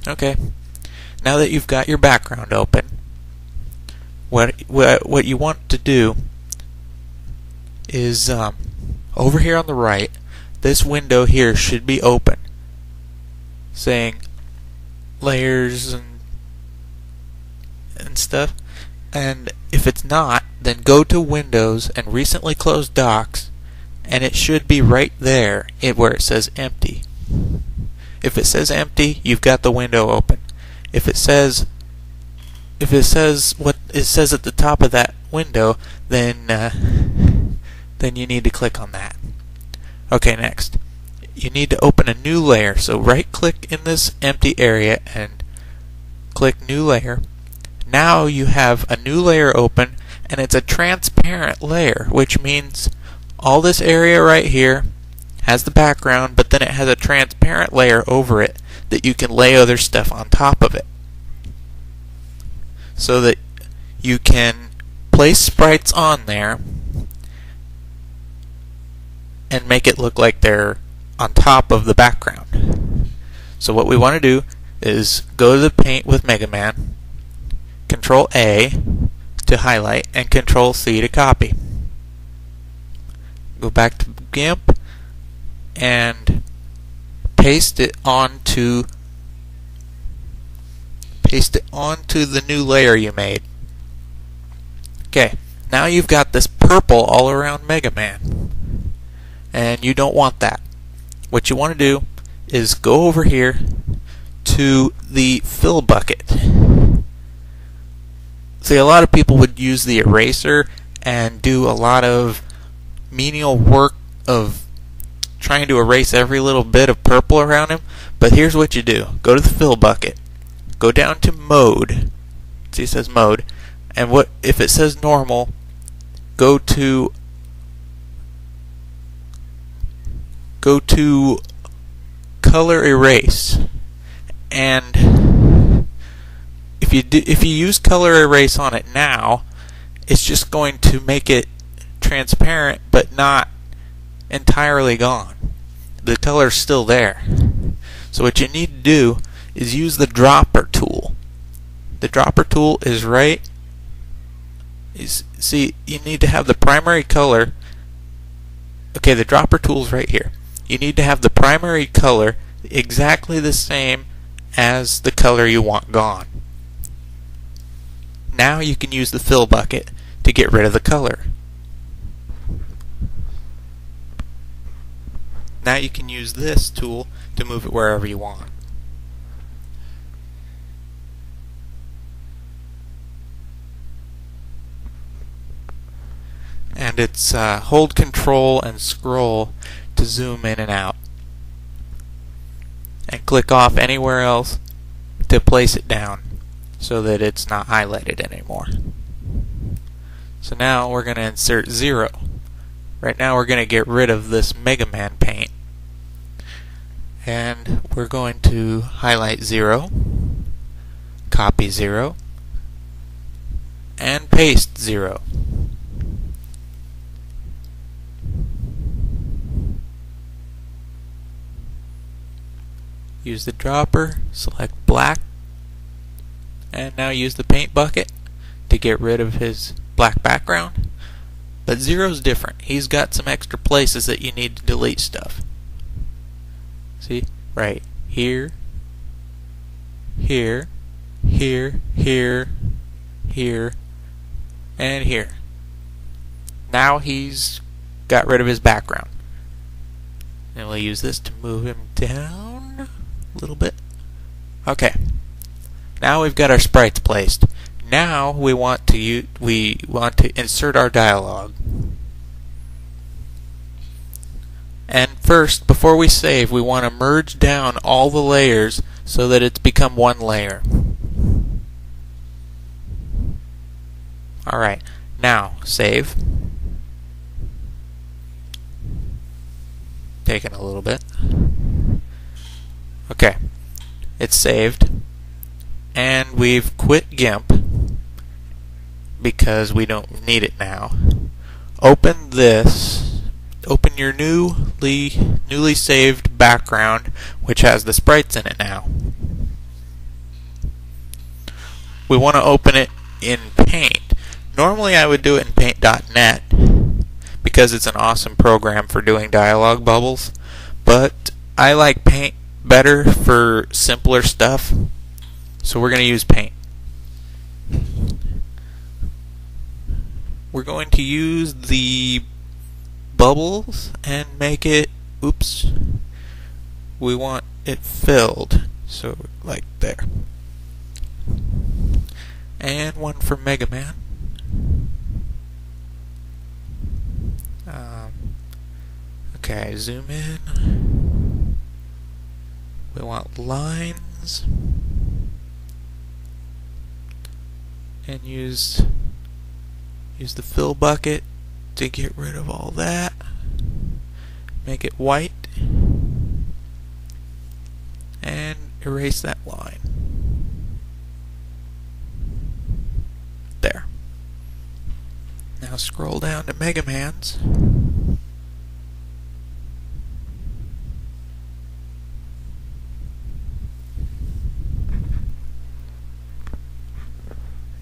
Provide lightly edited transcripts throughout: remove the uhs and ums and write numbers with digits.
Okay, now that you've got your background open, what you want to do is over here on the right, this window here should be open, saying layers and stuff. And if it's not, then go to Windows and recently closed Docs, and it should be right there where it says empty. If it says empty, you've got the window open. If it says what it says at the top of that window, then you need to click on that. Okay, next. You need to open a new layer. So right click in this empty area and click new layer. Now you have a new layer open, and it's a transparent layer, which means all this area right here has the background, but then it has a transparent layer over it that you can lay other stuff on top of it, so that you can place sprites on there and make it look like they're on top of the background. So what we want to do is go to the paint with Mega Man, Control A to highlight, and Control C to copy. Go back to GIMP and paste it onto the new layer you made. Okay, now you've got this purple all around Mega Man, and you don't want that. What you want to do is go over here to the fill bucket. See, a lot of people would use the eraser and do a lot of menial work of trying to erase every little bit of purple around him, but here's what you do. Go to the fill bucket, go down to mode. See, it says mode, and what if it says normal, go to color erase, and if you use color erase on it now, it's just going to make it transparent but not entirely gone. The color's still there. So what you need to do is use the dropper tool. The dropper tool is see, you need to have the primary color. Okay, the dropper tool's right here. You need to have the primary color exactly the same as the color you want gone. Now you can use the fill bucket to get rid of the color. Now you can use this tool to move it wherever you want. And it's hold Control and scroll to zoom in and out. And click off anywhere else to place it down so that it's not highlighted anymore. So now we're going to insert 0. Right now we're going to get rid of this Mega Man paint. And we're going to highlight 0, copy 0, and paste 0. Use the dropper, select black, and now use the paint bucket to get rid of his black background. But 0's different. He's got some extra places that you need to delete stuff. See? Right here, here, here, here, here, and here. Now he's got rid of his background. And we'll use this to move him down a little bit. Okay. Now we've got our sprites placed. Now we want to insert our dialogue. And first, before we save, we want to merge down all the layers so that it's become one layer. Alright, now save. Taking a little bit. Okay, it's saved. And we've quit GIMP because we don't need it now. Open this. Open your newly saved background, which has the sprites in it now. we want to open it in Paint. Normally I would do it in Paint.net because it's an awesome program for doing dialog bubbles, but I like Paint better for simpler stuff, so we're going to use Paint. We're going to use the bubbles and make it, oops, we want it filled, so like there. And one for Mega Man. Okay, zoom in. We want lines. And use the fill bucket to get rid of all that. Make it white. And erase that line. There. Now scroll down to Mega Man's.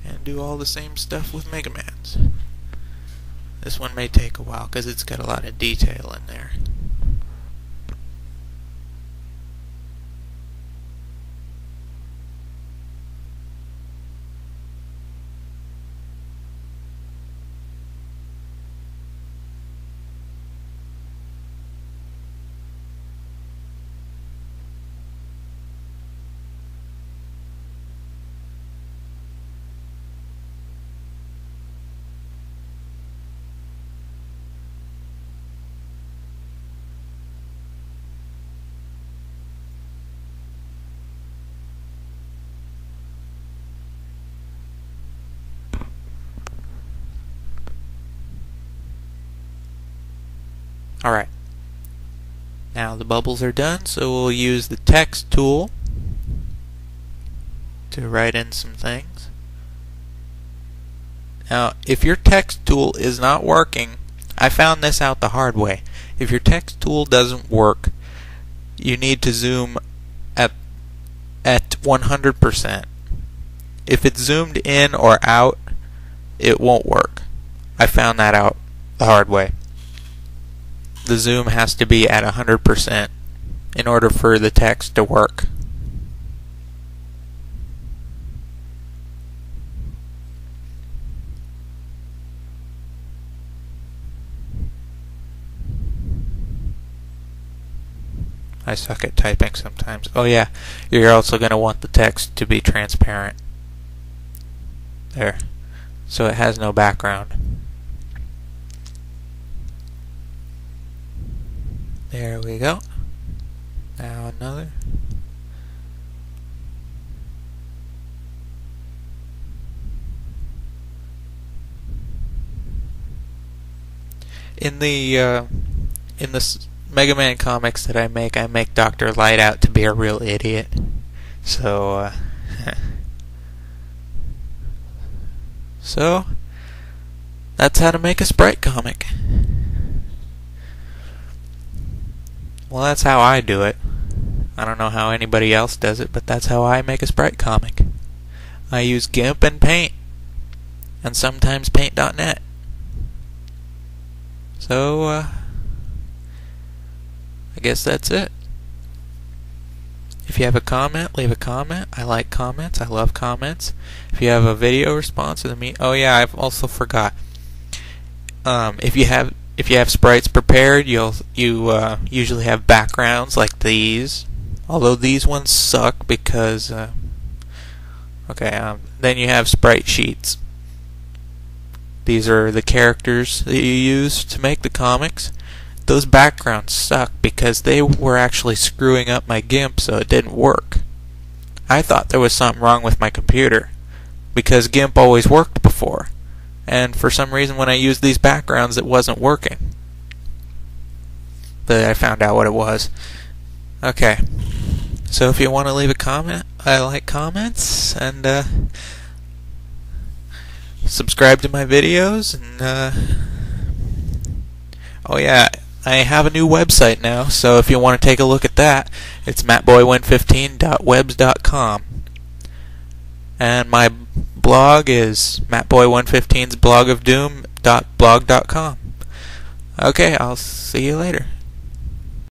And do all the same stuff with Mega Man's. This one may take a while because it's got a lot of detail in there. Alright, now the bubbles are done, so we'll use the text tool to write in some things. Now, if your text tool is not working, I found this out the hard way. If your text tool doesn't work, you need to zoom at 100%. If it's zoomed in or out, it won't work. I found that out the hard way. The zoom has to be at 100% in order for the text to work. I suck at typing sometimes. Oh yeah, you're also going to want the text to be transparent. There. So it has no background. There we go. Now another. In the Mega Man comics that I make Dr. Light out to be a real idiot. So so that's how to make a Sprite comic. Well, that's how I do it. I don't know how anybody else does it, but that's how I make a Sprite comic. I use GIMP and Paint, and sometimes Paint.net. So, I guess that's it. If you have a comment, leave a comment. I like comments. I love comments. If you have a video response to me, oh yeah, I've also forgot. If you have sprites prepared, you usually have backgrounds like these. Although these ones suck because then you have sprite sheets. These are the characters that you use to make the comics. Those backgrounds suck because they were actually screwing up my GIMP, so it didn't work. I thought there was something wrong with my computer because GIMP always worked before, and for some reason when I used these backgrounds it wasn't working. But I found out what it was. Okay, so if you want to leave a comment, I like comments, and subscribe to my videos, and oh yeah, I have a new website now, so if you want to take a look at that, it's mattboywin15.webs.com. And my blog is mattboy115's blogofdoom.blog.com. Okay, I'll see you later.